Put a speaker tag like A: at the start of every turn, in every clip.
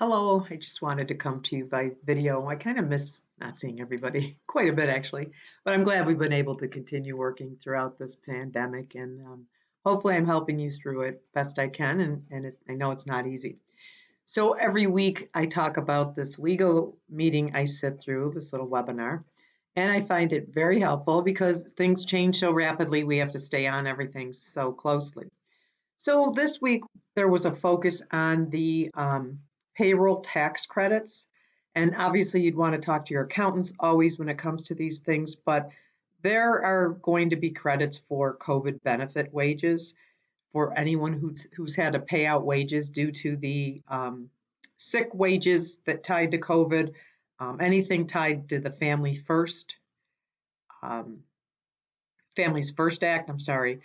A: Hello, I just wanted to come to you by video. I kind of miss not seeing everybody quite a bit actually, but I'm glad we've been able to continue working throughout this pandemic and hopefully I'm helping you through it best I can I know it's not easy. So every week I talk about this legal meeting I sit through, this little webinar, and I find it very helpful because things change so rapidly, we have to stay on everything so closely. So this week there was a focus on the payroll tax credits. And obviously you'd want to talk to your accountants always when it comes to these things, but there are going to be credits for COVID benefit wages for anyone who's had to pay out wages due to the sick wages that tied to COVID, anything tied to the um, Families First Act, I'm sorry,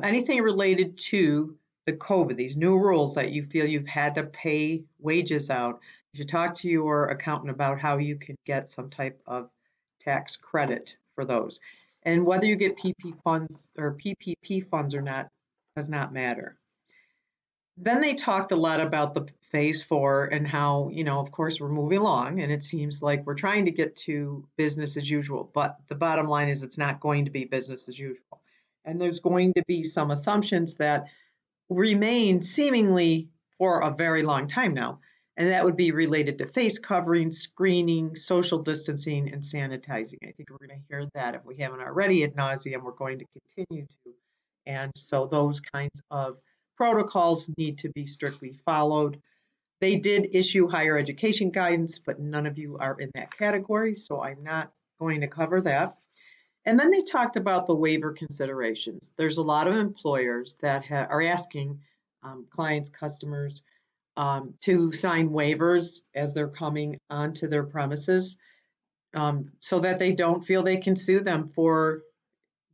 A: anything related to the COVID, these new rules that you feel you've had to pay wages out, you should talk to your accountant about how you can get some type of tax credit for those. And whether you get PPP funds or not does not matter. Then they talked a lot about the phase four and how, of course, we're moving along and it seems like we're trying to get to business as usual. But the bottom line is it's not going to be business as usual. And there's going to be some assumptions that remain seemingly for a very long time now. And that would be related to face covering, screening, social distancing, and sanitizing. I think we're going to hear that if we haven't already ad nauseum, we're going to continue to. And so those kinds of protocols need to be strictly followed. They did issue higher education guidance, but none of you are in that category, so I'm not going to cover that. And then they talked about the waiver considerations. There's a lot of employers that are asking clients, customers to sign waivers as they're coming onto their premises so that they don't feel they can sue them for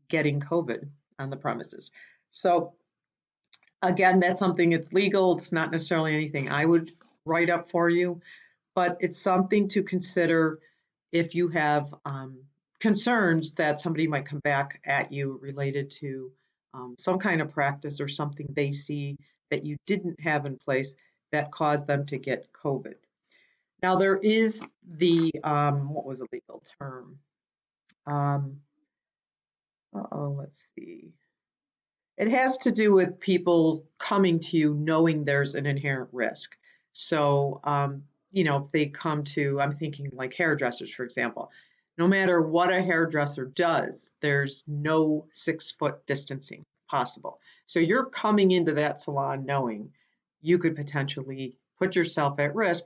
A: getting COVID on the premises. So again, that's something that's legal. It's not necessarily anything I would write up for you, but it's something to consider if you have concerns that somebody might come back at you related to some kind of practice or something they see that you didn't have in place that caused them to get COVID. Now, there is what was a legal term? Let's see. It has to do with people coming to you knowing there's an inherent risk. So, if they come to, I'm thinking like hairdressers, for example, no matter what a hairdresser does, there's no 6 foot distancing possible. So you're coming into that salon knowing you could potentially put yourself at risk.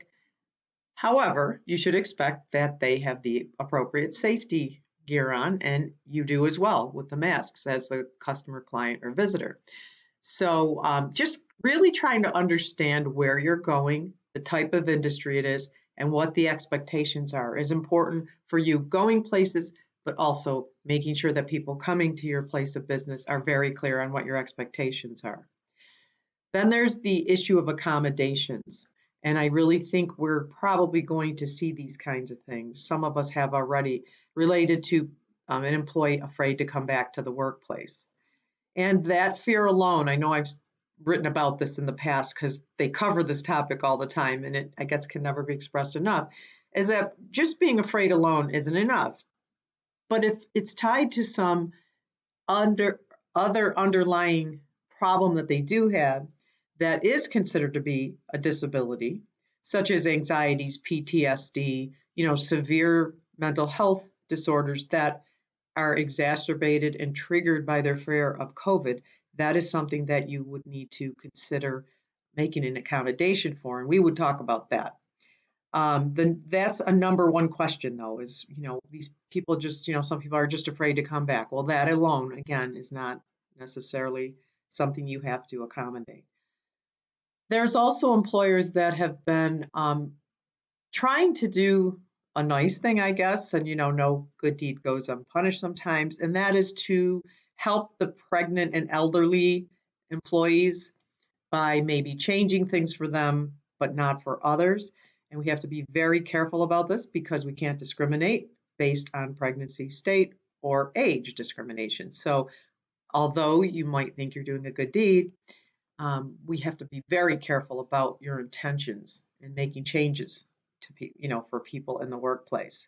A: However, you should expect that they have the appropriate safety gear on, and you do as well with the masks as the customer, client, or visitor. So just really trying to understand where you're going, the type of industry it is, and what the expectations are is important for you going places, but also making sure that people coming to your place of business are very clear on what your expectations are. Then there's the issue of accommodations. And I really think we're probably going to see these kinds of things. Some of us have already related to an employee afraid to come back to the workplace. And that fear alone, I know I've written about this in the past because they cover this topic all the time and it, I guess, can never be expressed enough, is that just being afraid alone isn't enough. But if it's tied to some other underlying problem that they do have that is considered to be a disability, such as anxieties, PTSD, severe mental health disorders that are exacerbated and triggered by their fear of COVID, that is something that you would need to consider making an accommodation for. And we would talk about that. Then that's a number one question, though, is, these people just, some people are just afraid to come back. Well, that alone, again, is not necessarily something you have to accommodate. There's also employers that have been trying to do a nice thing, I guess, and no good deed goes unpunished sometimes, and that is to help the pregnant and elderly employees by maybe changing things for them, but not for others. And we have to be very careful about this because we can't discriminate based on pregnancy state or age discrimination. So although you might think you're doing a good deed, We have to be very careful about your intentions in making changes to for people in the workplace.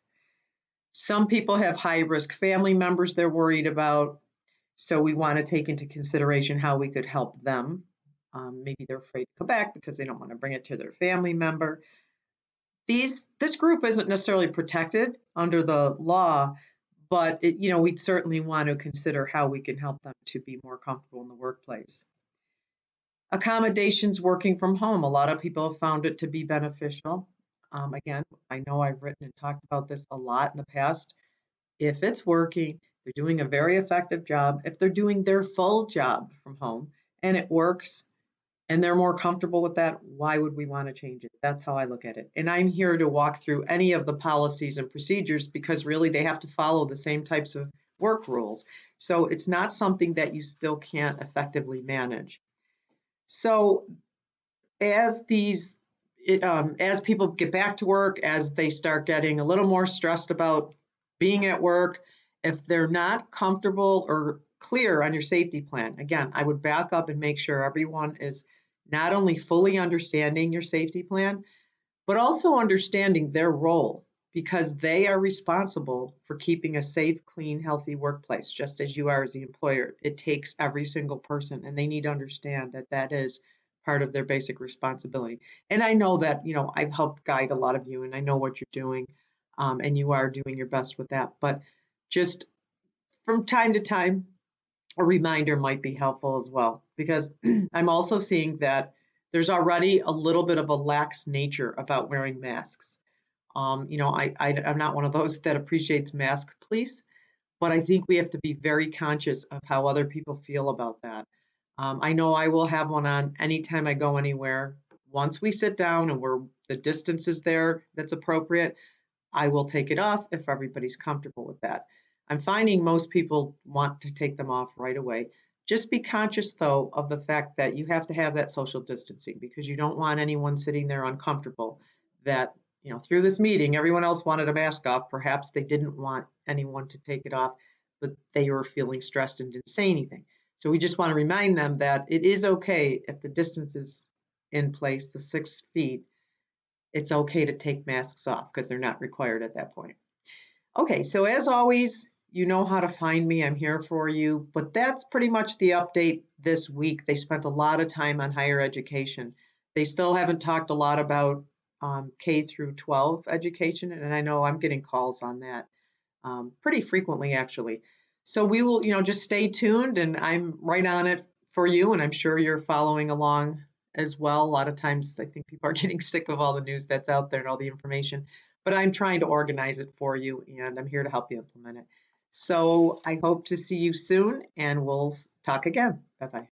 A: Some people have high risk family members they're worried about, so we want to take into consideration how we could help them. Maybe they're afraid to come back because they don't want to bring it to their family member. This group isn't necessarily protected under the law, but we'd certainly want to consider how we can help them to be more comfortable in the workplace. Accommodations working from home. A lot of people have found it to be beneficial. Again, I know I've written and talked about this a lot in the past. If it's working, they're doing a very effective job. If they're doing their full job from home and it works and they're more comfortable with that, why would we want to change it? That's how I look at it. And I'm here to walk through any of the policies and procedures because really they have to follow the same types of work rules. So it's not something that you still can't effectively manage. So as as people get back to work, as they start getting a little more stressed about being at work, if they're not comfortable or clear on your safety plan, again, I would back up and make sure everyone is not only fully understanding your safety plan, but also understanding their role because they are responsible for keeping a safe, clean, healthy workplace, just as you are as the employer. It takes every single person, and they need to understand that that is part of their basic responsibility. And I know that, I've helped guide a lot of you, and I know what you're doing, and you are doing your best with that. But just from time to time, a reminder might be helpful as well, because I'm also seeing that there's already a little bit of a lax nature about wearing masks. I'm not one of those that appreciates mask police, but I think we have to be very conscious of how other people feel about that. I know I will have one on anytime I go anywhere. Once we sit down and the distance is there that's appropriate, I will take it off if everybody's comfortable with that. I'm finding most people want to take them off right away. Just be conscious, though, of the fact that you have to have that social distancing because you don't want anyone sitting there uncomfortable that, through this meeting, everyone else wanted a mask off. Perhaps they didn't want anyone to take it off, but they were feeling stressed and didn't say anything. So we just want to remind them that it is okay if the distance is in place, the 6 feet, it's okay to take masks off because they're not required at that point. Okay, so as always, you know how to find me. I'm here for you. But that's pretty much the update this week. They spent a lot of time on higher education. They still haven't talked a lot about K through 12 education, and I know I'm getting calls on that pretty frequently, actually. So we will, just stay tuned, and I'm right on it for you, and I'm sure you're following along as well. A lot of times, I think people are getting sick of all the news that's out there and all the information, but I'm trying to organize it for you, and I'm here to help you implement it. So I hope to see you soon, and we'll talk again. Bye bye.